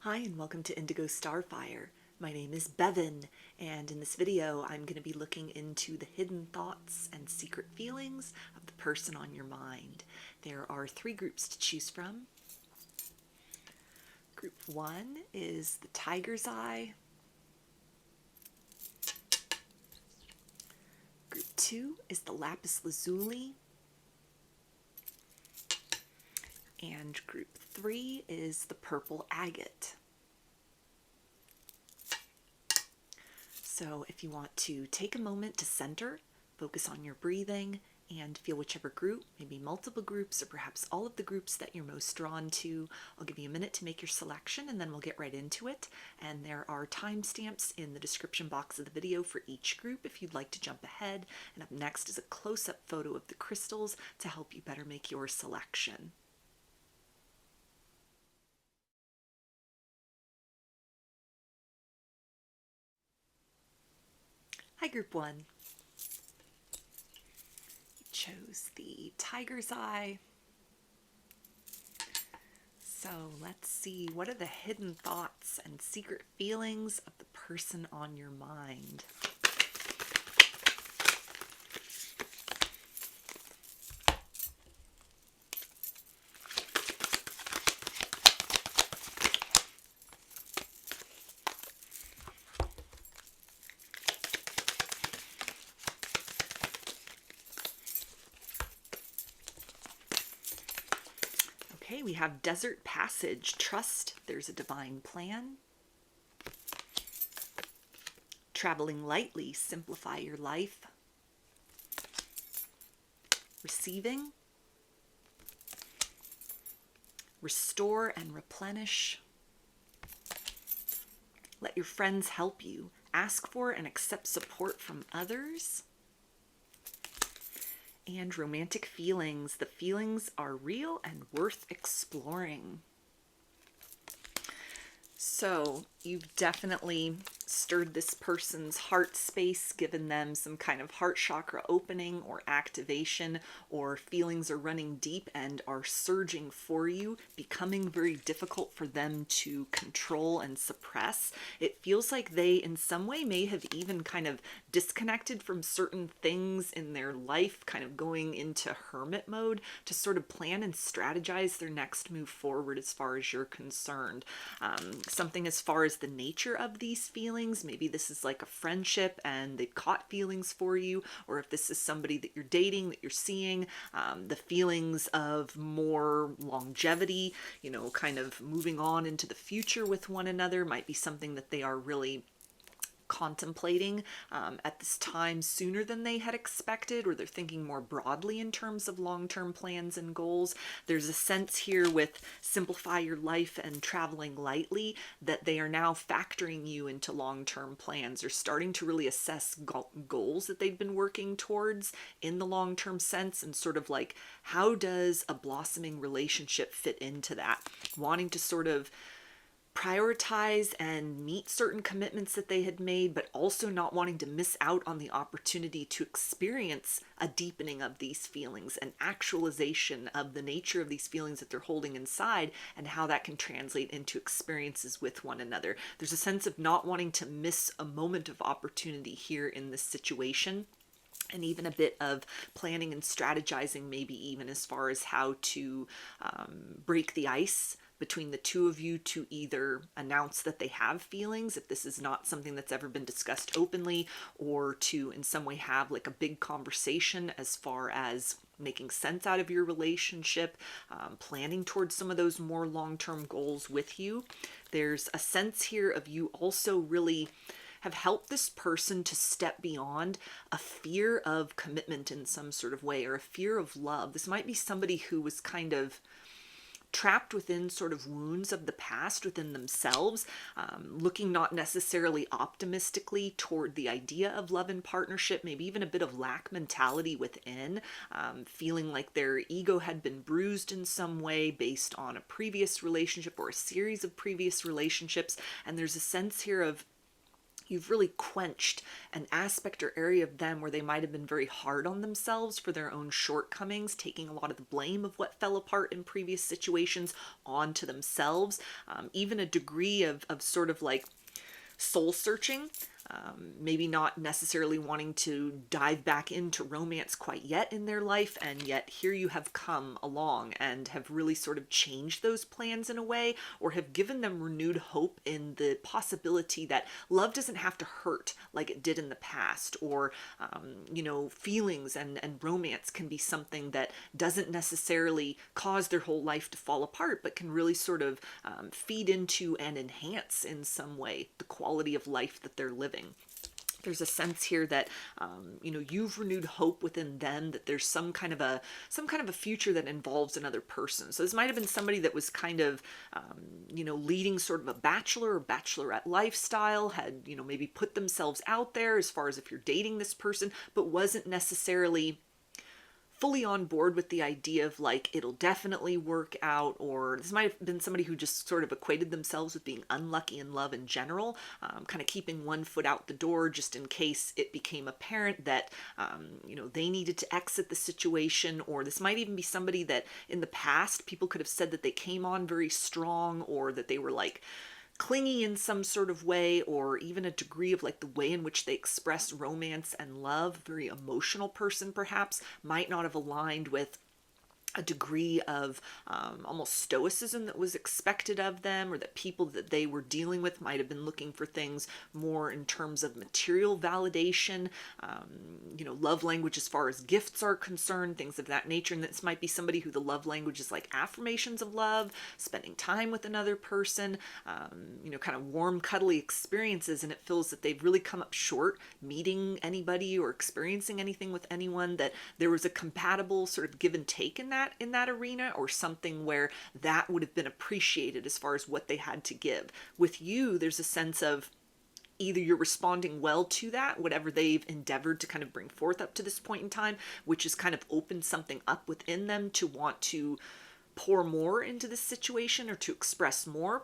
Hi and welcome to Indigo Starfire. My name is Bevin, and in this video I'm going to be looking into the hidden thoughts and secret feelings of the person on your mind. There are three groups to choose from. Group 1 is the Tiger's Eye. Group 2 is the Lapis Lazuli. And group 3 is the Purple Agate. So if you want to take a moment to center, focus on your breathing, and feel whichever group, maybe multiple groups or perhaps all of the groups that you're most drawn to, I'll give you a minute to make your selection and then we'll get right into it. And there are timestamps in the description box of the video for each group if you'd like to jump ahead. And up next is a close-up photo of the crystals to help you better make your selection. Hi, Group 1. You chose the Tiger's Eye. So let's see, what are the hidden thoughts and secret feelings of the person on your mind? Okay, we have Desert Passage, Trust there's a divine plan. Traveling Lightly, Simplify your life. Receiving. Restore and replenish. Let your friends help you. Ask for and accept support from others. And romantic feelings. The feelings are real and worth exploring. So you've definitely stirred this person's heart space, given them some kind of heart chakra opening or activation, or feelings are running deep and are surging for you, becoming very difficult for them to control and suppress. It feels like they in some way may have even kind of disconnected from certain things in their life, kind of going into hermit mode to sort of plan and strategize their next move forward as far as you're concerned. Something as far as the nature of these feelings, maybe this is like a friendship and they've caught feelings for you, or if this is somebody that you're dating, that you're seeing, the feelings of more longevity, you know, kind of moving on into the future with one another might be something that they are really contemplating at this time sooner than they had expected, or they're thinking more broadly in terms of long-term plans and goals. There's a sense here with Simplify Your Life and Traveling Lightly that they are now factoring you into long-term plans. They're starting to really assess goals that they've been working towards in the long-term sense, and sort of like, how does a blossoming relationship fit into that? Wanting to sort of prioritize and meet certain commitments that they had made, but also not wanting to miss out on the opportunity to experience a deepening of these feelings, an actualization of the nature of these feelings that they're holding inside, and how that can translate into experiences with one another. There's a sense of not wanting to miss a moment of opportunity here in this situation, and even a bit of planning and strategizing, maybe even as far as how to break the ice between the two of you to either announce that they have feelings, if this is not something that's ever been discussed openly, or to in some way have like a big conversation as far as making sense out of your relationship, planning towards some of those more long-term goals with you. There's a sense here of you also really have helped this person to step beyond a fear of commitment in some sort of way, or a fear of love. This might be somebody who was kind of trapped within sort of wounds of the past within themselves, looking not necessarily optimistically toward the idea of love and partnership, maybe even a bit of lack mentality within, feeling like their ego had been bruised in some way based on a previous relationship or a series of previous relationships. And there's a sense here of you've really quenched an aspect or area of them where they might have been very hard on themselves for their own shortcomings, taking a lot of the blame of what fell apart in previous situations onto themselves. Even a degree of sort of like soul searching. Maybe not necessarily wanting to dive back into romance quite yet in their life, and yet here you have come along and have really sort of changed those plans in a way, or have given them renewed hope in the possibility that love doesn't have to hurt like it did in the past, or feelings and romance can be something that doesn't necessarily cause their whole life to fall apart, but can really sort of feed into and enhance in some way the quality of life that they're living. There's a sense here that you've renewed hope within them, that there's some kind of a future that involves another person. So this might have been somebody that was kind of leading sort of a bachelor or bachelorette lifestyle, had maybe put themselves out there as far as if you're dating this person, but wasn't necessarily fully on board with the idea of like, it'll definitely work out. Or this might have been somebody who just sort of equated themselves with being unlucky in love in general, kind of keeping one foot out the door just in case it became apparent that, they needed to exit the situation. Or this might even be somebody that in the past people could have said that they came on very strong, or that they were like clingy in some sort of way, or even a degree of like the way in which they express romance and love. Very emotional person perhaps might not have aligned with a degree of almost stoicism that was expected of them, or that people that they were dealing with might have been looking for things more in terms of material validation, love language as far as gifts are concerned, things of that nature. And this might be somebody who the love language is like affirmations of love, spending time with another person, kind of warm, cuddly experiences. And it feels that they've really come up short meeting anybody or experiencing anything with anyone, that there was a compatible sort of give and take in that arena, or something where that would have been appreciated as far as what they had to give. With you, there's a sense of either you're responding well to that, whatever they've endeavored to kind of bring forth up to this point in time, which has kind of opened something up within them to want to pour more into this situation or to express more.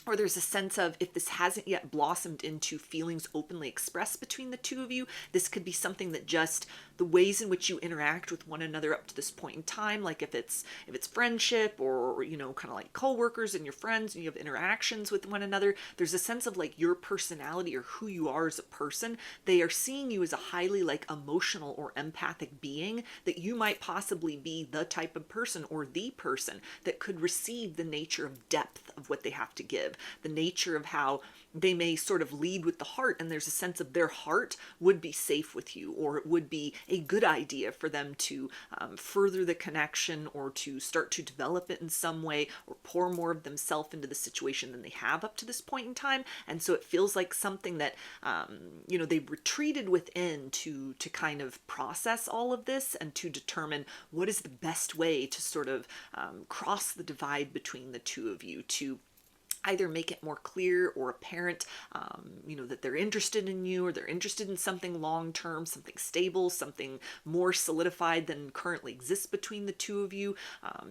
Or there's a sense of, if this hasn't yet blossomed into feelings openly expressed between the two of you, this could be something that just the ways in which you interact with one another up to this point in time, like if it's friendship, or kind of like co-workers and your friends and you have interactions with one another, there's a sense of like your personality or who you are as a person. They are seeing you as a highly like emotional or empathic being, that you might possibly be the type of person or the person that could receive the nature of depth of what they have to give, the nature of how they may sort of lead with the heart, and there's a sense of their heart would be safe with you, or it would be a good idea for them to further the connection, or to start to develop it in some way, or pour more of themselves into the situation than they have up to this point in time. And so it feels like something that they retreated within to kind of process all of this, and to determine what is the best way to sort of cross the divide between the two of you, to either make it more clear or apparent, that they're interested in you, or they're interested in something long-term, something stable, something more solidified than currently exists between the two of you.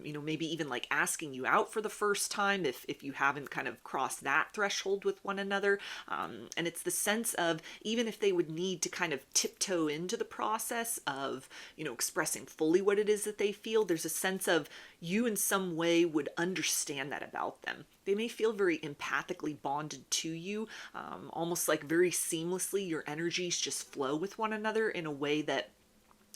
Maybe even like asking you out for the first time if you haven't kind of crossed that threshold with one another. And it's the sense of, even if they would need to kind of tiptoe into the process of, expressing fully what it is that they feel, there's a sense of you in some way would understand that about them. They may feel very empathically bonded to you, almost like very seamlessly your energies just flow with one another in a way that,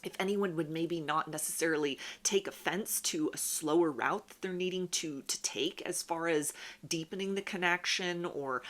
if anyone would maybe not necessarily take offense to a slower route that they're needing to take as far as deepening the connection, or,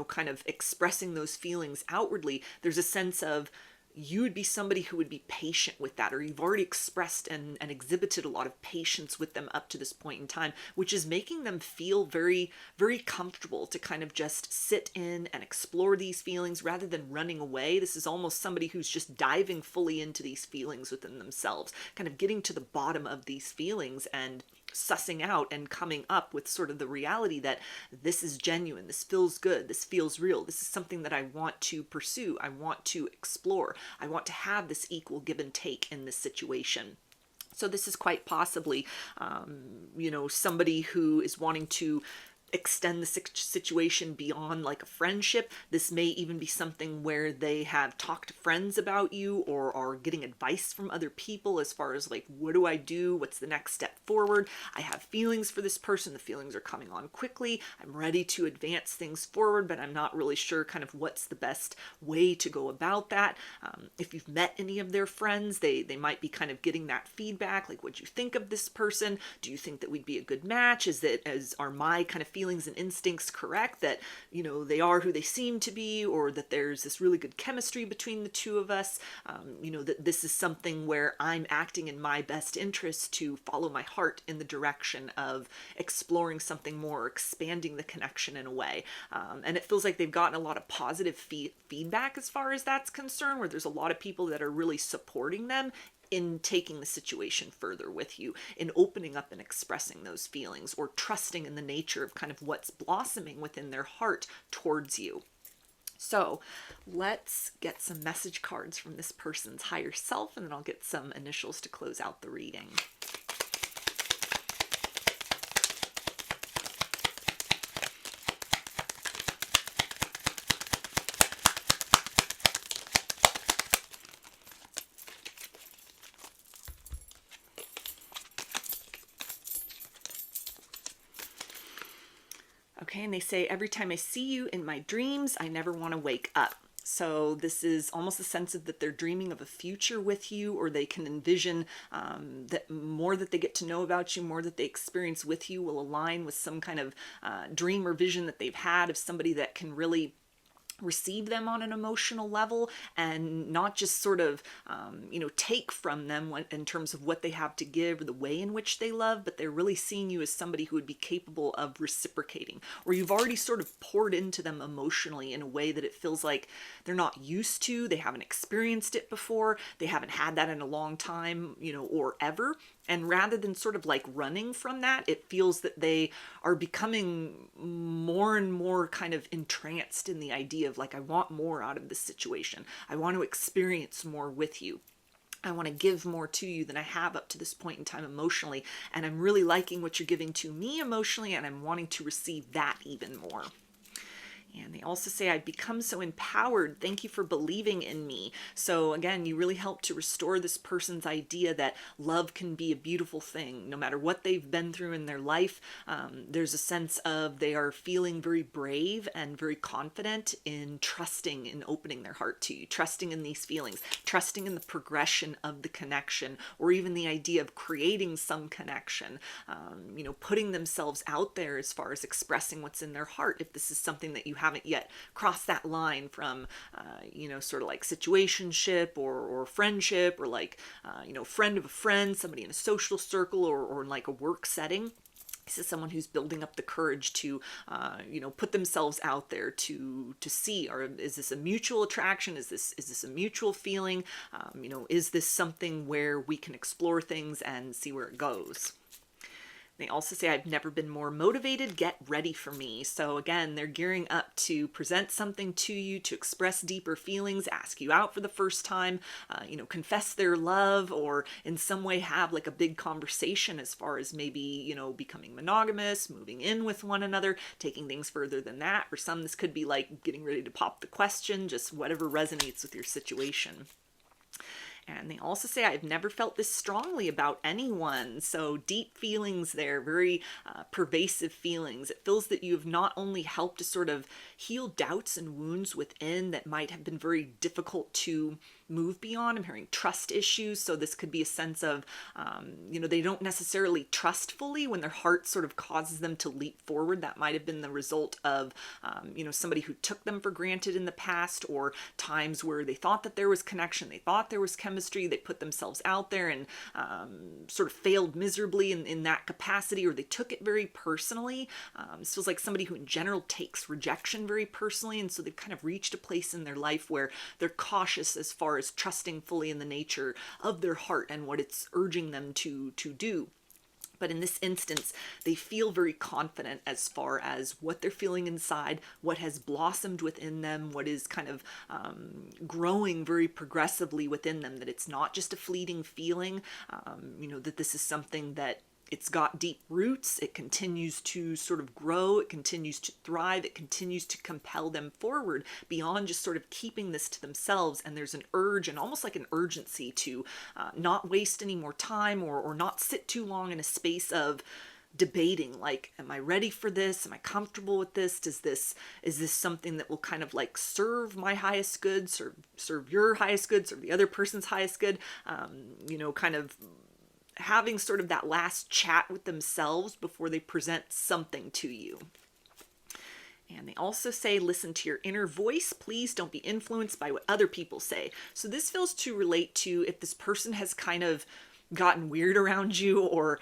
kind of expressing those feelings outwardly, there's a sense of you would be somebody who would be patient with that, or you've already expressed and exhibited a lot of patience with them up to this point in time, which is making them feel very, very comfortable to kind of just sit in and explore these feelings rather than running away. This is almost somebody who's just diving fully into these feelings within themselves, kind of getting to the bottom of these feelings and sussing out and coming up with sort of the reality that this is genuine, this feels good, this feels real, this is something that I want to pursue, I want to explore, I want to have this equal give and take in this situation. So this is quite possibly, somebody who is wanting to extend the situation beyond like a friendship. This may even be something where they have talked to friends about you or are getting advice from other people as far as like, what do I do? What's the next step forward? I have feelings for this person. The feelings are coming on quickly. I'm ready to advance things forward, but I'm not really sure kind of what's the best way to go about that. If you've met any of their friends, they might be kind of getting that feedback, like, what'd you think of this person? Do you think that we'd be a good match? Are my kind of feelings and instincts correct, that they are who they seem to be, or that there's this really good chemistry between the two of us? That this is something where I'm acting in my best interest to follow my heart in the direction of exploring something more, expanding the connection in a way. And it feels like they've gotten a lot of positive feedback as far as that's concerned, where there's a lot of people that are really supporting them in taking the situation further with you, in opening up and expressing those feelings, or trusting in the nature of kind of what's blossoming within their heart towards you. So let's get some message cards from this person's higher self, and then I'll get some initials to close out the reading. Okay, and they say, every time I see you in my dreams, I never want to wake up. So this is almost a sense of that they're dreaming of a future with you, or they can envision that more that they get to know about you, more that they experience with you, will align with some kind of dream or vision that they've had of somebody that can really receive them on an emotional level, and not just sort of take from them in terms of what they have to give or the way in which they love, but they're really seeing you as somebody who would be capable of reciprocating, or you've already sort of poured into them emotionally in a way that it feels like they're not used to, they haven't experienced it before, they haven't had that in a long time, or ever. And rather than sort of like running from that, it feels that they are becoming more and more kind of entranced in the idea of like, I want more out of this situation. I want to experience more with you. I want to give more to you than I have up to this point in time emotionally. And I'm really liking what you're giving to me emotionally, and I'm wanting to receive that even more. And they also say, I've become so empowered. Thank you for believing in me. So again, you really help to restore this person's idea that love can be a beautiful thing. No matter what they've been through in their life, there's a sense of they are feeling very brave and very confident in trusting and opening their heart to you, trusting in these feelings, trusting in the progression of the connection, or even the idea of creating some connection, putting themselves out there as far as expressing what's in their heart. If this is something that you haven't yet crossed that line from, sort of like situationship or friendship, or like, friend of a friend, somebody in a social circle, or in like a work setting. This is someone who's building up the courage to, put themselves out there to see, or is this a mutual attraction? Is this a mutual feeling? Is this something where we can explore things and see where it goes? They also say, I've never been more motivated. Get ready for me. So again, they're gearing up to present something to you, to express deeper feelings, ask you out for the first time, confess their love, or in some way have like a big conversation as far as maybe, becoming monogamous, moving in with one another, taking things further than that. For some, this could be like getting ready to pop the question, just whatever resonates with your situation. And they also say, I've never felt this strongly about anyone. So deep feelings there, very pervasive feelings. It feels that you've not only helped to sort of heal doubts and wounds within that might have been very difficult to move beyond. I'm hearing trust issues. So this could be a sense of, they don't necessarily trust fully when their heart sort of causes them to leap forward. That might have been the result of, somebody who took them for granted in the past, or times where they thought that there was connection, they thought there was chemistry, they put themselves out there and sort of failed miserably in that capacity, or they took it very personally. This feels like somebody who in general takes rejection very personally, and so they've kind of reached a place in their life where they're cautious as far as trusting fully in the nature of their heart and what it's urging them to do. But in this instance, they feel very confident as far as what they're feeling inside, what has blossomed within them, what is kind of growing very progressively within them, that it's not just a fleeting feeling, that this is something that It's got deep roots. It continues to sort of grow. It continues to thrive. It continues to compel them forward beyond just sort of keeping this to themselves. And there's an urge and almost like an urgency to not waste any more time or not sit too long in a space of debating, like, am I ready for this? Am I comfortable with this? Is this something that will kind of like serve my highest good, serve your highest good, serve the other person's highest good? Kind of having sort of that last chat with themselves before they present something to you. And they also say, listen to your inner voice. Please don't be influenced by what other people say. So this feels to relate to if this person has kind of gotten weird around you, or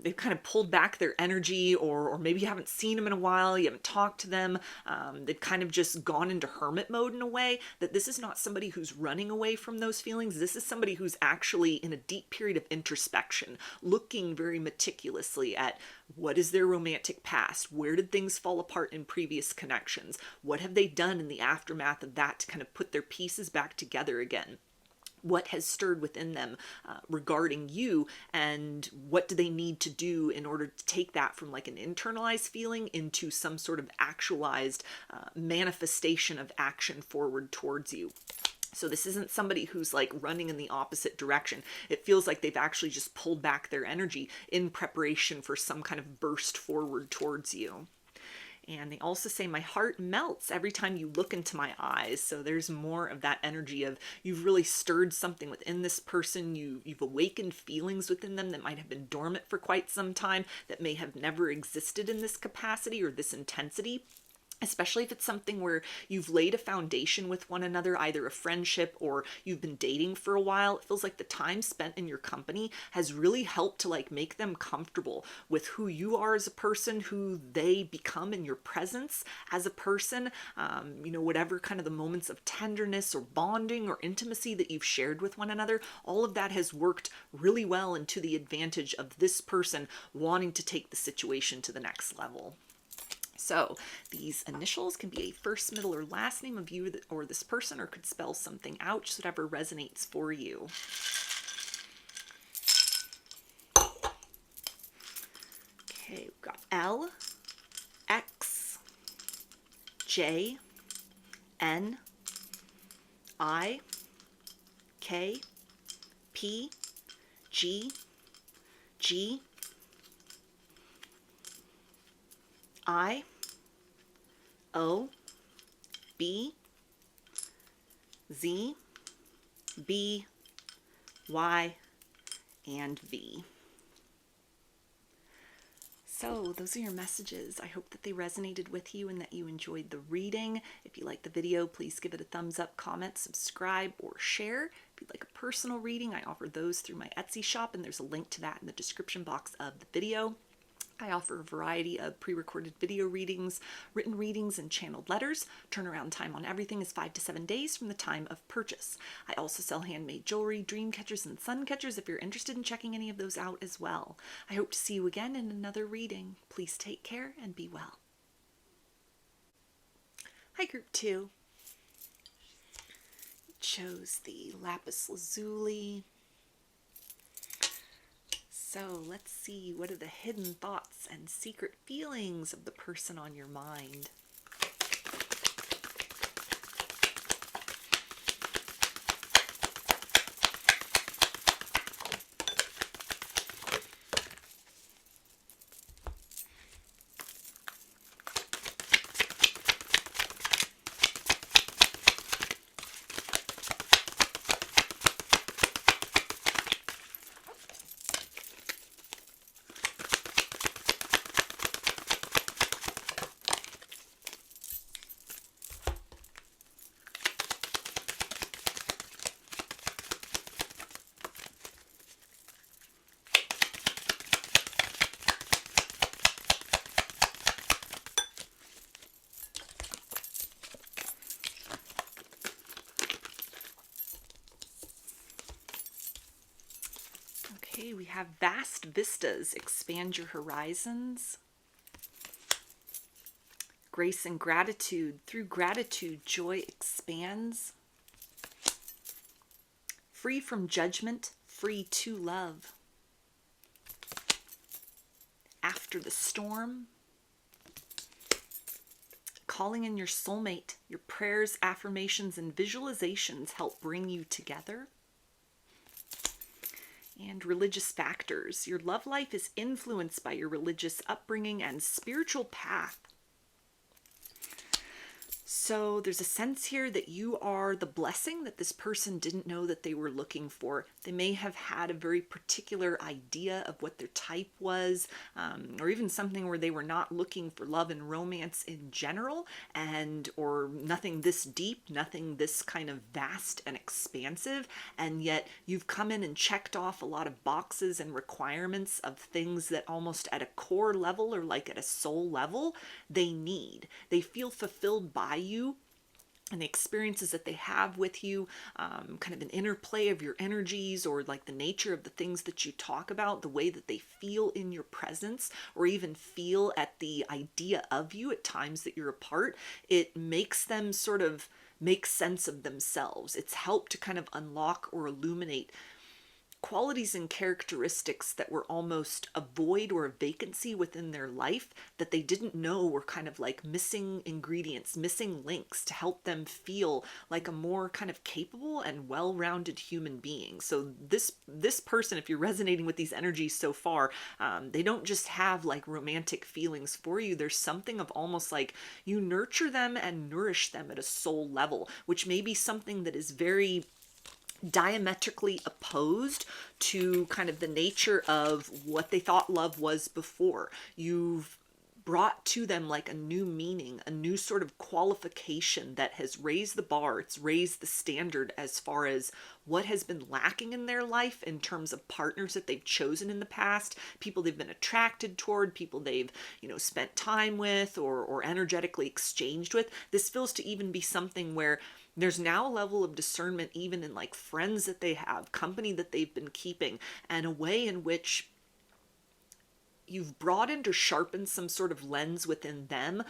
they've kind of pulled back their energy, or maybe you haven't seen them in a while, you haven't talked to them, they've kind of just gone into hermit mode in a way, that this is not somebody who's running away from those feelings. This is somebody who's actually in a deep period of introspection, looking very meticulously at what is their romantic past, where did things fall apart in previous connections, what have they done in the aftermath of that to kind of put their pieces back together again. What has stirred within them regarding you, and what do they need to do in order to take that from like an internalized feeling into some sort of actualized manifestation of action forward towards you. So this isn't somebody who's like running in the opposite direction. It feels like they've actually just pulled back their energy in preparation for some kind of burst forward towards you. And they also say, my heart melts every time you look into my eyes. So there's more of that energy of you've really stirred something within this person. You've awakened feelings within them that might have been dormant for quite some time, that may have never existed in this capacity or this intensity. Especially if it's something where you've laid a foundation with one another, either a friendship or you've been dating for a while. It feels like the time spent in your company has really helped to like make them comfortable with who you are as a person, who they become in your presence as a person. Whatever kind of the moments of tenderness or bonding or intimacy that you've shared with one another, all of that has worked really well and to the advantage of this person wanting to take the situation to the next level. So these initials can be a first, middle, or last name of you or this person, or could spell something out, just whatever resonates for you. Okay, we've got L, X, J, N, I, K, P, G, G, I, O, B, Z, B, Y, and V. So those are your messages. I hope that they resonated with you and that you enjoyed the reading. If you liked the video, please give it a thumbs up, comment, subscribe, or share. If you'd like a personal reading, I offer those through my Etsy shop, and there's a link to that in the description box of the video. I offer a variety of pre-recorded video readings, written readings, and channeled letters. Turnaround time on everything is 5 to 7 days from the time of purchase. I also sell handmade jewelry, dream catchers, and sun catchers if you're interested in checking any of those out as well. I hope to see you again in another reading. Please take care and be well. Hi, Group 2. Chose the lapis lazuli. So let's see, what are the hidden thoughts and secret feelings of the person on your mind? Okay, we have vast vistas, expand your horizons. Grace and gratitude, through gratitude, joy expands. Free from judgment, free to love. after the storm. Calling in your soulmate. Your prayers, affirmations, and visualizations help bring you together. And religious factors. Your love life is influenced by your religious upbringing and spiritual path. So there's a sense here that you are the blessing that this person didn't know that they were looking for. They may have had a very particular idea of what their type was, or even something where they were not looking for love and romance in general, or nothing this deep, nothing this kind of vast and expansive, and yet you've come in and checked off a lot of boxes and requirements of things that almost at a core level or like at a soul level they need. They feel fulfilled by you and the experiences that they have with you, kind of an interplay of your energies, or like the nature of the things that you talk about, the way that they feel in your presence, or even feel at the idea of you at times that you're apart. It makes them sort of make sense of themselves. It's helped to kind of unlock or illuminate qualities and characteristics that were almost a void or a vacancy within their life that they didn't know were kind of like missing ingredients, missing links to help them feel like a more kind of capable and well-rounded human being. So this person, if you're resonating with these energies so far, they don't just have like romantic feelings for you. There's something of almost like you nurture them and nourish them at a soul level, which may be something that is very diametrically opposed to kind of the nature of what they thought love was before. You've brought to them like a new meaning, a new sort of qualification that has raised the bar. It's raised the standard as far as what has been lacking in their life in terms of partners that they've chosen in the past, people they've been attracted toward, people they've, spent time with or energetically exchanged with. This feels to even be something where there's now a level of discernment even in like friends that they have, company that they've been keeping, and a way in which you've broadened or sharpened some sort of lens within them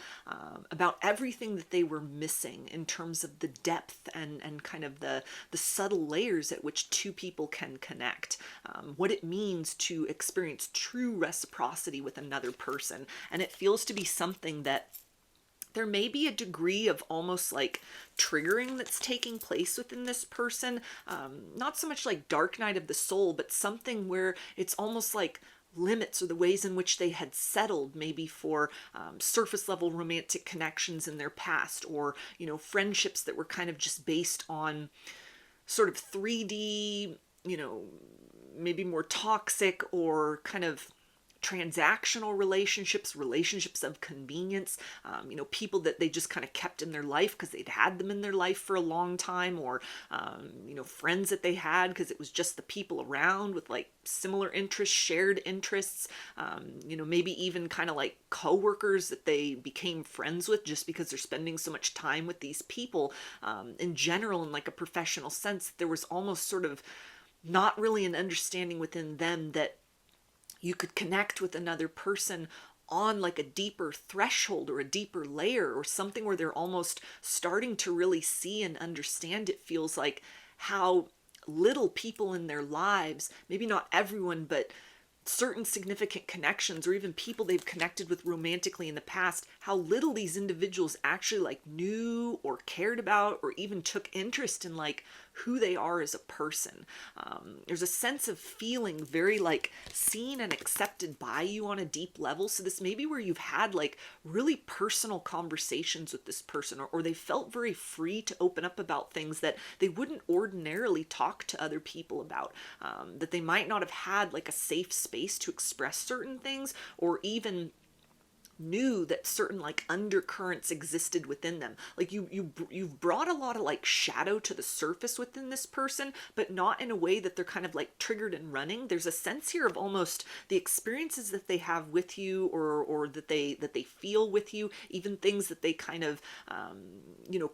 about everything that they were missing in terms of the depth and kind of the subtle layers at which two people can connect, what it means to experience true reciprocity with another person. And it feels to be something that there may be a degree of almost like triggering that's taking place within this person. Not so much like dark night of the soul, but something where it's almost like limits or the ways in which they had settled maybe for surface level romantic connections in their past, or, friendships that were kind of just based on sort of 3D, maybe more toxic or kind of transactional relationships of convenience, people that they just kind of kept in their life because they'd had them in their life for a long time, or, friends that they had because it was just the people around with like similar interests, shared interests, maybe even kind of like coworkers that they became friends with just because they're spending so much time with these people. In general, in like a professional sense, there was almost sort of not really an understanding within them that you could connect with another person on like a deeper threshold or a deeper layer, or something where they're almost starting to really see and understand, it feels like, how little people in their lives, maybe not everyone, but certain significant connections, or even people they've connected with romantically in the past, how little these individuals actually like knew or cared about or even took interest in like who they are as a person. There's a sense of feeling very like seen and accepted by you on a deep level. So this may be where you've had like really personal conversations with this person, or they felt very free to open up about things that they wouldn't ordinarily talk to other people about, that they might not have had like a safe space to express certain things, or even knew that certain like undercurrents existed within them. Like you've brought a lot of like shadow to the surface within this person, but not in a way that they're kind of like triggered and running. There's a sense here of almost the experiences that they have with you, or that they feel with you, even things that they kind of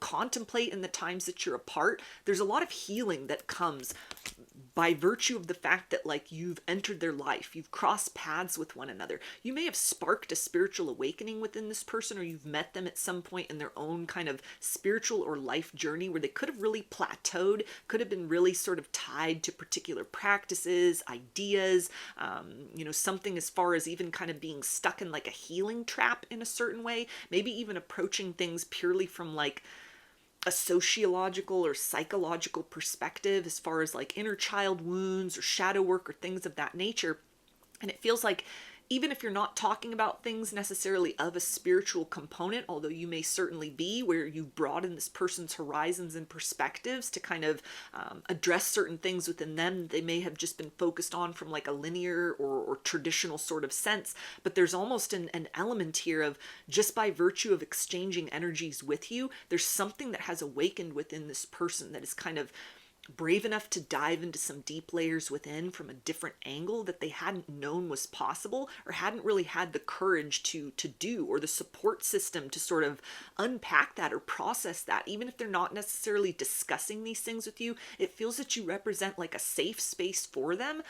contemplate in the times that you're apart. There's a lot of healing that comes by virtue of the fact that like you've entered their life, you've crossed paths with one another. You may have sparked a spiritual awakening within this person, or you've met them at some point in their own kind of spiritual or life journey where they could have really plateaued, could have been really sort of tied to particular practices, ideas, something as far as even kind of being stuck in like a healing trap in a certain way, maybe even approaching things purely from like a sociological or psychological perspective as far as like inner child wounds or shadow work or things of that nature. And it feels like even if you're not talking about things necessarily of a spiritual component, although you may certainly be, where you broaden this person's horizons and perspectives to kind of address certain things within them they may have just been focused on from like a linear or traditional sort of sense. But there's almost an element here of just by virtue of exchanging energies with you, there's something that has awakened within this person that is kind of brave enough to dive into some deep layers within from a different angle that they hadn't known was possible, or hadn't really had the courage to do, or the support system to sort of unpack that or process that. Even if they're not necessarily discussing these things with you, it feels that you represent like a safe space for them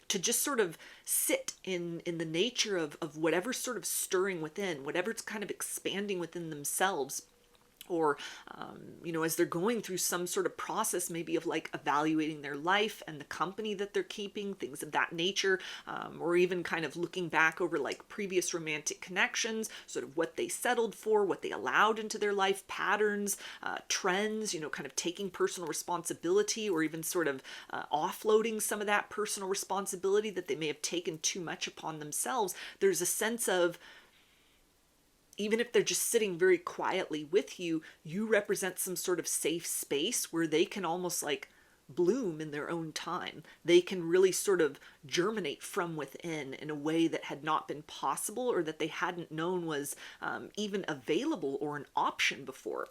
to just sort of sit in the nature of whatever's sort of stirring within, whatever's kind of expanding within themselves. Or, as they're going through some sort of process, maybe of like evaluating their life and the company that they're keeping, things of that nature, or even kind of looking back over like previous romantic connections, sort of what they settled for, what they allowed into their life, patterns, trends, kind of taking personal responsibility, or even sort of offloading some of that personal responsibility that they may have taken too much upon themselves. There's a sense of, even if they're just sitting very quietly with you, you represent some sort of safe space where they can almost like bloom in their own time. They can really sort of germinate from within in a way that had not been possible, or that they hadn't known was even available or an option before.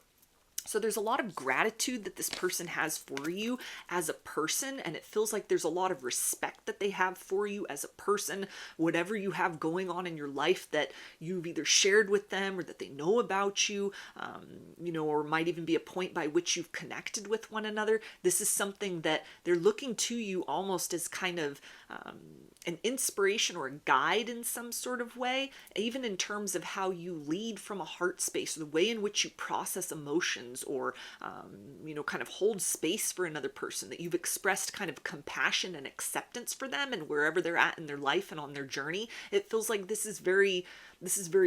So there's a lot of gratitude that this person has for you as a person, and it feels like there's a lot of respect that they have for you as a person. Whatever you have going on in your life that you've either shared with them or that they know about you, or might even be a point by which you've connected with one another. This is something that they're looking to you almost as kind of an inspiration or a guide in some sort of way, even in terms of how you lead from a heart space, or the way in which you process emotions, or kind of hold space for another person, that you've expressed kind of compassion and acceptance for them and wherever they're at in their life and on their journey. It feels like this is very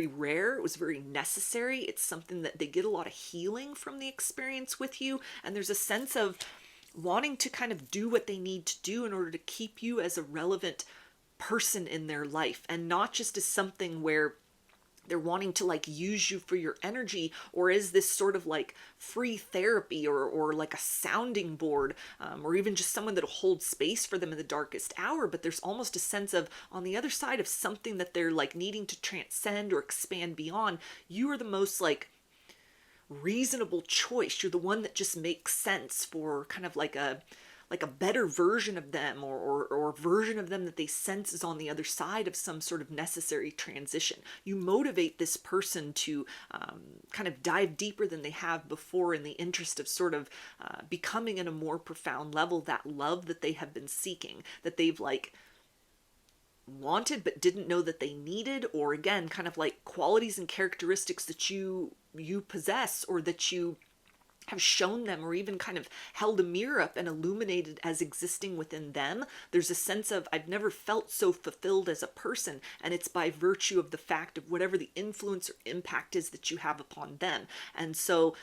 rare. It was very necessary. It's something that they get a lot of healing from the experience with you, and there's a sense of wanting to kind of do what they need to do in order to keep you as a relevant person in their life, and not just as something where they're wanting to like use you for your energy, or is this sort of like free therapy, or like a sounding board, or even just someone that'll hold space for them in the darkest hour. But there's almost a sense of, on the other side of something that they're like needing to transcend or expand beyond, you are the most like reasonable choice. You're the one that just makes sense for kind of like a better version of them, or a version of them that they sense is on the other side of some sort of necessary transition. You motivate this person to kind of dive deeper than they have before, in the interest of sort of becoming in a more profound level that love that they have been seeking, that they've like wanted but didn't know that they needed, or again, kind of like qualities and characteristics that you possess, or that you have shown them, or even kind of held a mirror up and illuminated as existing within them. There's a sense of, I've never felt so fulfilled as a person, and it's by virtue of the fact of whatever the influence or impact is that you have upon them. And so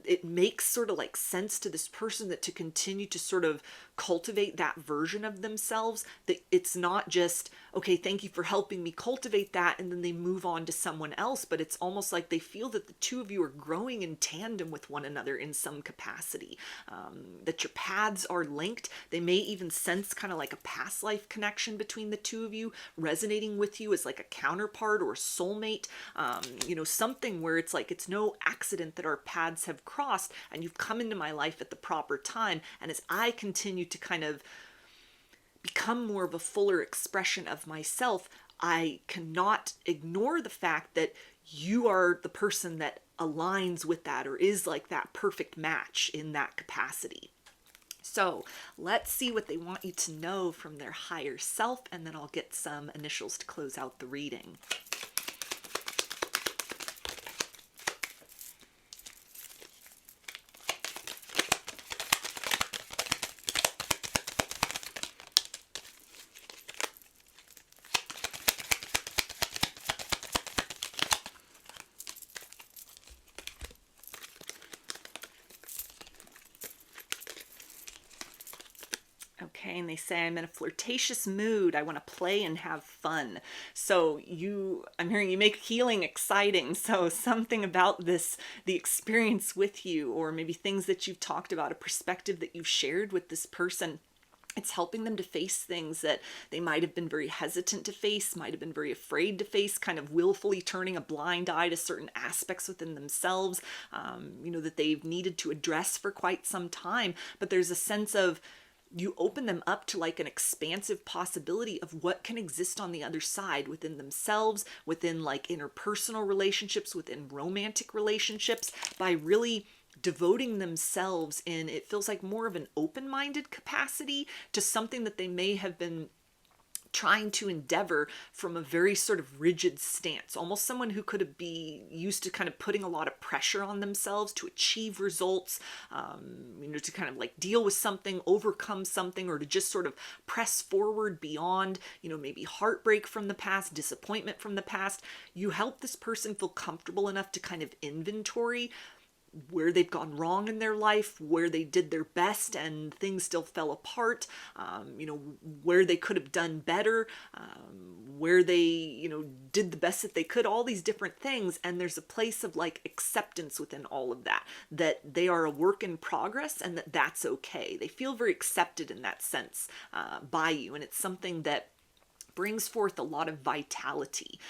it makes sort of like sense to this person that to continue to sort of cultivate that version of themselves, that it's not just, okay, thank you for helping me cultivate that, and then they move on to someone else, but it's almost like they feel that the two of you are growing in tandem with one another in some capacity, that your paths are linked. They may even sense kind of like a past life connection between the two of you, resonating with you as like a counterpart or a soulmate, something where it's like, it's no accident that our paths have crossed, and you've come into my life at the proper time. And as I continue to kind of become more of a fuller expression of myself, I cannot ignore the fact that you are the person that aligns with that, or is like that perfect match in that capacity. So let's see what they want you to know from their higher self, and then I'll get some initials to close out the reading. Okay, and they say, I'm in a flirtatious mood. I want to play and have fun. So I'm hearing you make healing exciting. So something about this, the experience with you, or maybe things that you've talked about, a perspective that you've shared with this person, it's helping them to face things that they might have been very hesitant to face, might have been very afraid to face, kind of willfully turning a blind eye to certain aspects within themselves, that they've needed to address for quite some time. But there's a sense of, you open them up to like an expansive possibility of what can exist on the other side within themselves, within like interpersonal relationships, within romantic relationships, by really devoting themselves in, it feels like more of an open-minded capacity to something that they may have been trying to endeavor from a very sort of rigid stance, almost someone who could be used to kind of putting a lot of pressure on themselves to achieve results, to kind of like deal with something, overcome something, or to just sort of press forward beyond, maybe heartbreak from the past, disappointment from the past. You help this person feel comfortable enough to kind of inventory where they've gone wrong in their life, where they did their best and things still fell apart, where they could have done better, where they, did the best that they could, all these different things. And there's a place of like acceptance within all of that, that they are a work in progress and that that's okay. They feel very accepted in that sense by you. And it's something that brings forth a lot of vitality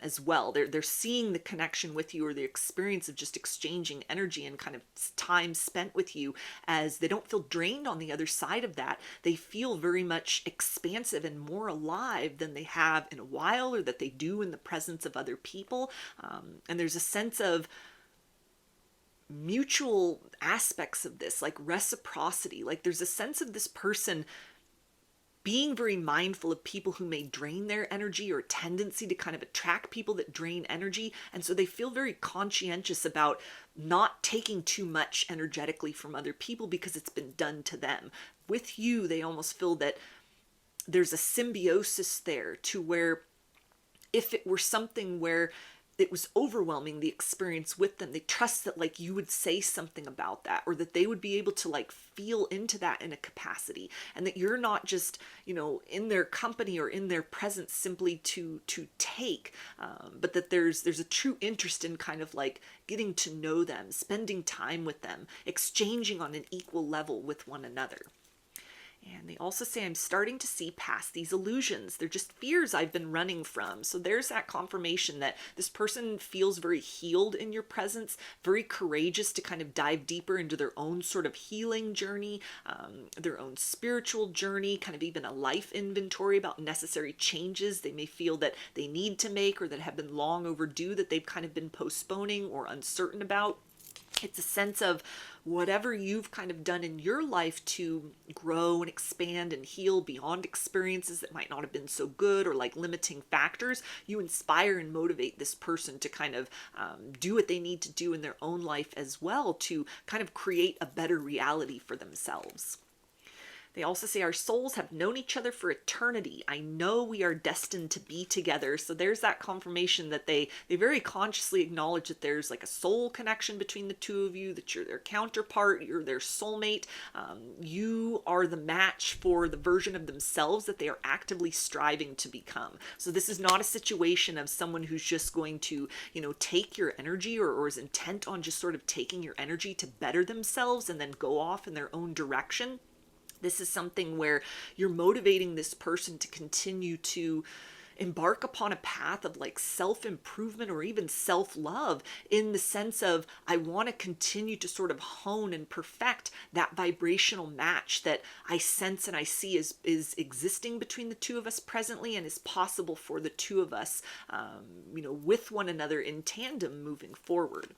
as well. They're seeing the connection with you, or the experience of just exchanging energy and kind of time spent with you, as they don't feel drained on the other side of that. They feel very much expansive and more alive than they have in a while, or that they do in the presence of other people. And there's a sense of mutual aspects of this, like reciprocity. Like there's a sense of this person being very mindful of people who may drain their energy, or a tendency to kind of attract people that drain energy. And so they feel very conscientious about not taking too much energetically from other people because it's been done to them. With you, they almost feel that there's a symbiosis there, to where if it were something where it was overwhelming, the experience with them, they trust that like you would say something about that, or that they would be able to like feel into that in a capacity, and that you're not just, in their company or in their presence simply to take, but that there's a true interest in kind of like getting to know them, spending time with them, exchanging on an equal level with one another. And they also say, I'm starting to see past these illusions. They're just fears I've been running from. So there's that confirmation that this person feels very healed in your presence, very courageous to kind of dive deeper into their own sort of healing journey, their own spiritual journey, kind of even a life inventory about necessary changes they may feel that they need to make, or that have been long overdue, that they've kind of been postponing or uncertain about. It's a sense of whatever you've kind of done in your life to grow and expand and heal beyond experiences that might not have been so good, or like limiting factors. You inspire and motivate this person to kind of do what they need to do in their own life as well, to kind of create a better reality for themselves. They also say, our souls have known each other for eternity. I know we are destined to be together. So there's that confirmation that they very consciously acknowledge that there's like a soul connection between the two of you, that you're their counterpart, you're their soulmate. You are the match for the version of themselves that they are actively striving to become. So this is not a situation of someone who's just going to, take your energy, or is intent on just sort of taking your energy to better themselves and then go off in their own direction. This is something where you're motivating this person to continue to embark upon a path of like self-improvement, or even self-love, in the sense of, I want to continue to sort of hone and perfect that vibrational match that I sense and I see is existing between the two of us presently, and is possible for the two of us, with one another in tandem moving forward.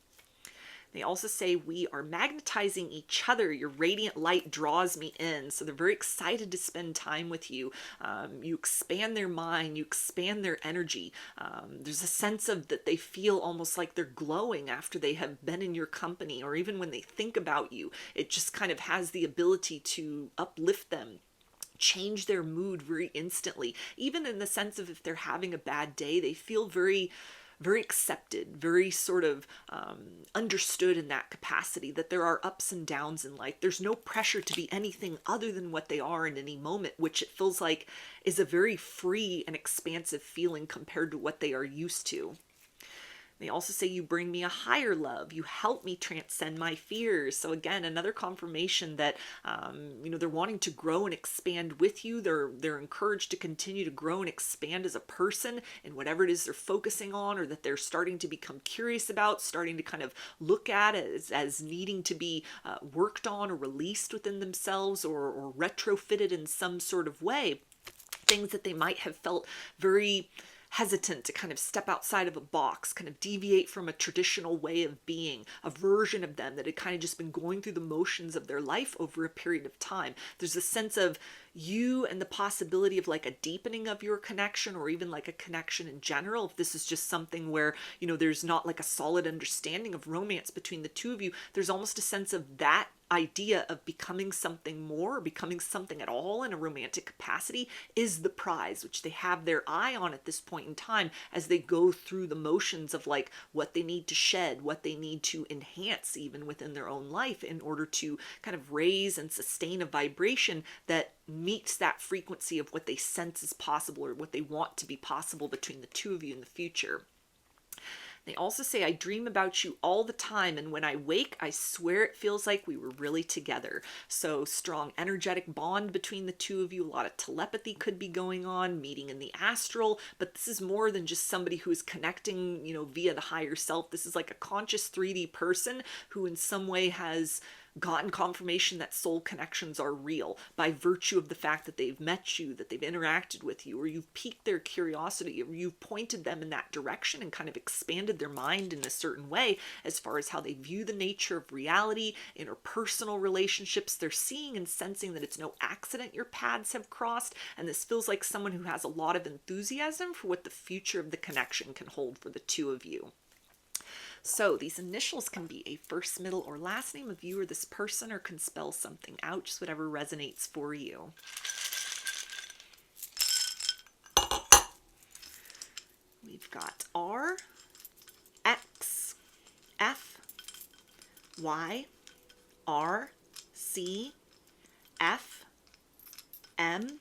They also say we are magnetizing each other. Your radiant light draws me in. So they're very excited to spend time with you. You expand their mind, you expand their energy. There's a sense of that they feel almost like they're glowing after they have been in your company, or even when they think about you. It just kind of has the ability to uplift them, change their mood very instantly. Even in the sense of if they're having a bad day, they feel very accepted, very sort of understood in that capacity, that there are ups and downs in life. There's no pressure to be anything other than what they are in any moment, which it feels like is a very free and expansive feeling compared to what they are used to. They also say you bring me a higher love. You help me transcend my fears. So again, another confirmation that, they're wanting to grow and expand with you. They're encouraged to continue to grow and expand as a person in whatever it is they're focusing on, or that they're starting to become curious about, starting to kind of look at as needing to be worked on or released within themselves, or retrofitted in some sort of way. Things that they might have felt very hesitant to kind of step outside of a box, kind of deviate from a traditional way of being, a version of them that had kind of just been going through the motions of their life over a period of time. There's a sense of you and the possibility of like a deepening of your connection, or even like a connection in general. If this is just something where, there's not like a solid understanding of romance between the two of you, there's almost a sense of that idea of becoming something more, becoming something at all in a romantic capacity is the prize, which they have their eye on at this point in time as they go through the motions of like what they need to shed, what they need to enhance even within their own life in order to kind of raise and sustain a vibration that meets that frequency of what they sense is possible, or what they want to be possible between the two of you in the future. They also say, I dream about you all the time, and when I wake, I swear it feels like we were really together. So strong energetic bond between the two of you. A lot of telepathy could be going on, meeting in the astral, but this is more than just somebody who is connecting, via the higher self. This is like a conscious 3D person who in some way has gotten confirmation that soul connections are real by virtue of the fact that they've met you, that they've interacted with you, or you've piqued their curiosity, or you've pointed them in that direction and kind of expanded their mind in a certain way as far as how they view the nature of reality, interpersonal relationships. They're seeing and sensing that it's no accident your paths have crossed, and this feels like someone who has a lot of enthusiasm for what the future of the connection can hold for the two of you. So these initials can be a first, middle, or last name of you or this person, or can spell something out, just whatever resonates for you. We've got R, X, F, Y, R, C, F, M,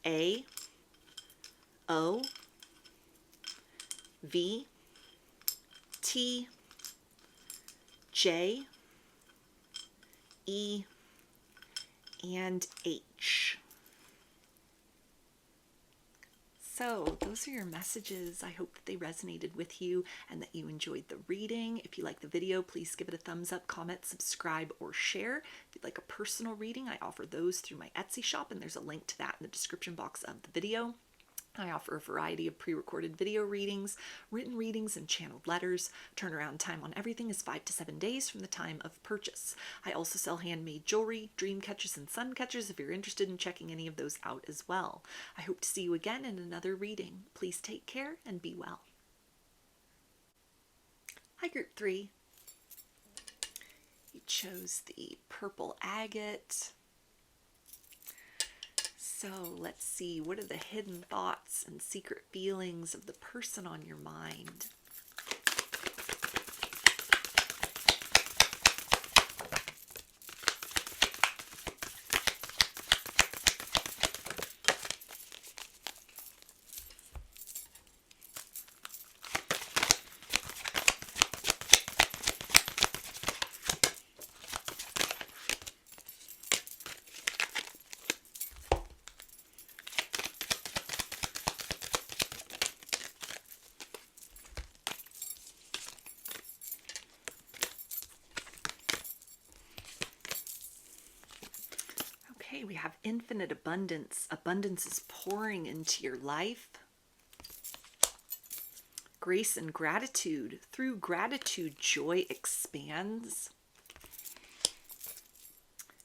A, O, V, T, J, E, and H. So those are your messages. I hope that they resonated with you and that you enjoyed the reading. If you like the video, please give it a thumbs up, comment, subscribe, or share. If you'd like a personal reading, I offer those through my Etsy shop, and there's a link to that in the description box of the video. I offer a variety of pre-recorded video readings, written readings, and channeled letters. Turnaround time on everything is 5 to 7 days from the time of purchase. I also sell handmade jewelry, dream catchers, and sun catchers if you're interested in checking any of those out as well. I hope to see you again in another reading. Please take care and be well. Hi, Group 3. You chose the purple agate. So let's see, what are the hidden thoughts and secret feelings of the person on your mind? Okay, we have infinite abundance. Abundance is pouring into your life. grace and gratitude. Through gratitude, joy expands.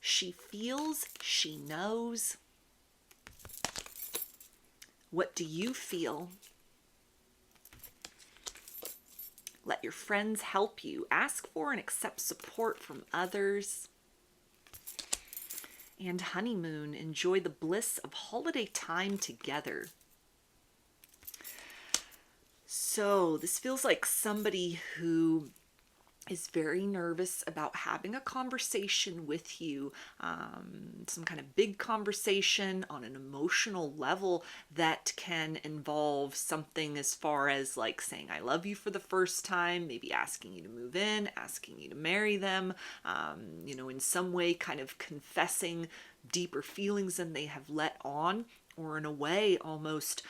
She feels, she knows. What do you feel? Let your friends help you. Ask for and accept support from others. And honeymoon, enjoy the bliss of holiday time together. So this feels like somebody who is very nervous about having a conversation with you, some kind of big conversation on an emotional level that can involve something as far as like saying I love you for the first time, maybe asking you to move in, asking you to marry them, in some way kind of confessing deeper feelings than they have let on, or in a way almost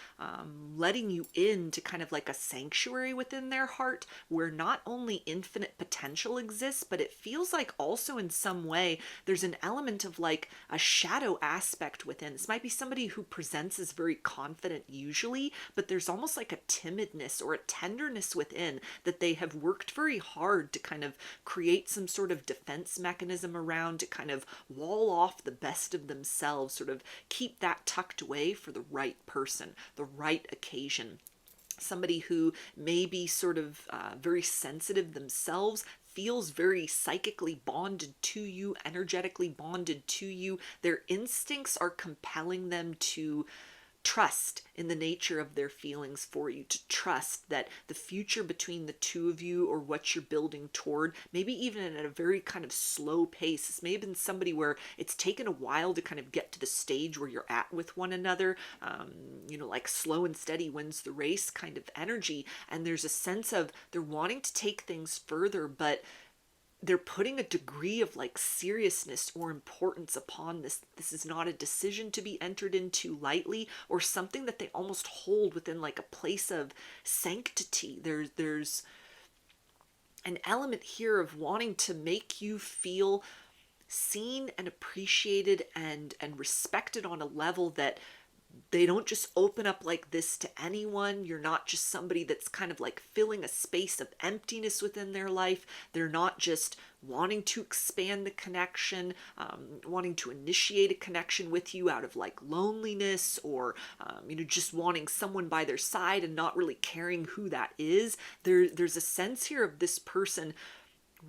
letting you into kind of like a sanctuary within their heart where not only infinite potential exists, but it feels like also in some way there's an element of like a shadow aspect within. This might be somebody who presents as very confident usually, but there's almost like a timidness or a tenderness within that they have worked very hard to kind of create some sort of defense mechanism around, to kind of wall off the best of themselves, sort of keep that tucked away for the right person, the right occasion. Somebody who may be sort of very sensitive themselves, feels very psychically bonded to you, energetically bonded to you. Their instincts are compelling them to trust in the nature of their feelings for you, to trust that the future between the two of you or what you're building toward, maybe even at a very kind of slow pace. This may have been somebody where it's taken a while to kind of get to the stage where you're at with one another, like slow and steady wins the race kind of energy. And there's a sense of they're wanting to take things further, but they're putting a degree of like seriousness or importance upon this. This is not a decision to be entered into lightly, or something that they almost hold within like a place of sanctity. There's an element here of wanting to make you feel seen and appreciated and respected on a level that they don't just open up like this to anyone. You're not just somebody that's kind of like filling a space of emptiness within their life. They're not just wanting to expand the connection, wanting to initiate a connection with you out of like loneliness, or just wanting someone by their side and not really caring who that is. There's a sense here of this person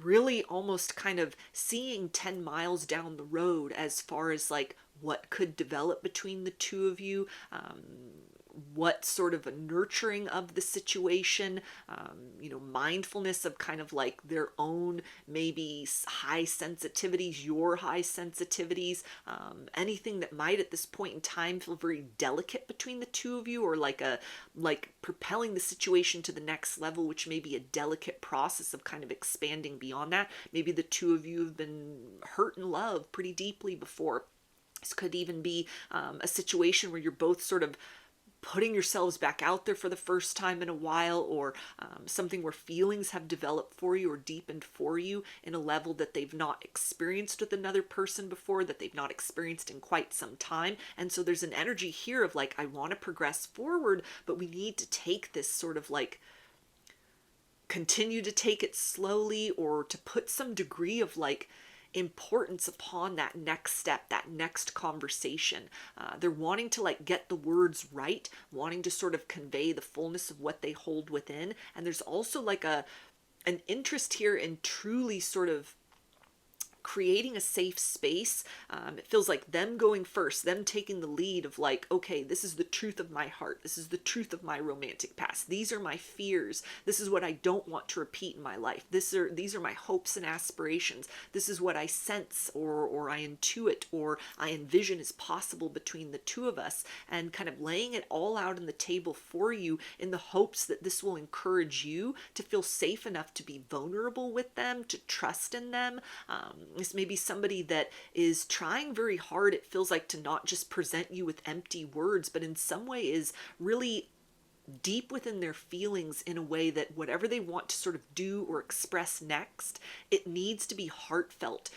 really almost kind of seeing 10 miles down the road as far as like what could develop between the two of you, what sort of a nurturing of the situation, mindfulness of kind of like their own maybe high sensitivities, your high sensitivities, anything that might at this point in time feel very delicate between the two of you, or like propelling the situation to the next level, which may be a delicate process of kind of expanding beyond that. Maybe the two of you have been hurt in love pretty deeply before. This could even be a situation where you're both sort of putting yourselves back out there for the first time in a while, or something where feelings have developed for you or deepened for you in a level that they've not experienced with another person before, that they've not experienced in quite some time. And so there's an energy here of like, I want to progress forward, but we need to take this sort of like, continue to take it slowly, or to put some degree of like importance upon that next step, that next conversation. They're wanting to like get the words right, wanting to sort of convey the fullness of what they hold within. And there's also like an interest here in truly sort of creating a safe space. It feels like them going first, them taking the lead of like, okay, this is the truth of my heart. This is the truth of my romantic past. These are my fears. This is what I don't want to repeat in my life. These are my hopes and aspirations. This is what I sense or I intuit or I envision is possible between the two of us, and kind of laying it all out on the table for you in the hopes that this will encourage you to feel safe enough to be vulnerable with them, to trust in them. This may be somebody that is trying very hard, it feels like, to not just present you with empty words, but in some way is really deep within their feelings in a way that whatever they want to sort of do or express next, it needs to be heartfelt,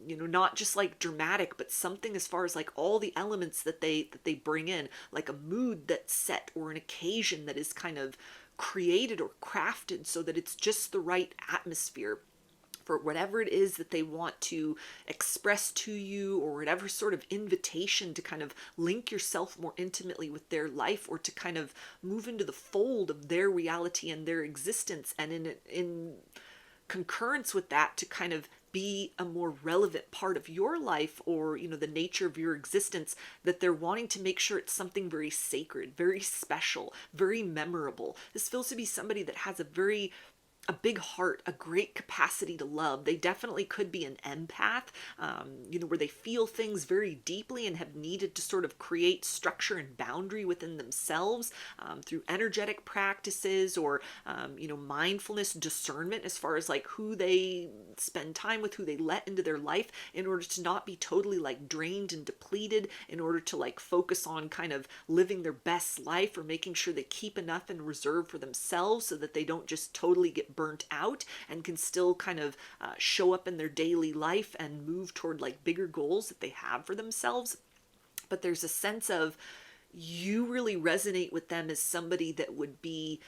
not just like dramatic, but something as far as like all the elements that they bring in, like a mood that's set or an occasion that is kind of created or crafted so that it's just the right atmosphere for whatever it is that they want to express to you, or whatever sort of invitation to kind of link yourself more intimately with their life, or to kind of move into the fold of their reality and their existence, and in concurrence with that to kind of be a more relevant part of your life, or the nature of your existence, that they're wanting to make sure it's something very sacred, very special, very memorable. This feels to be somebody that has a big heart, a great capacity to love. They definitely could be an empath, where they feel things very deeply and have needed to sort of create structure and boundary within themselves through energetic practices, or, mindfulness, discernment, as far as like who they spend time with, who they let into their life, in order to not be totally like drained and depleted, in order to like focus on kind of living their best life, or making sure they keep enough in reserve for themselves so that they don't just totally get burnt out, and can still kind of show up in their daily life and move toward like bigger goals that they have for themselves. But there's a sense of, you really resonate with them as somebody that would be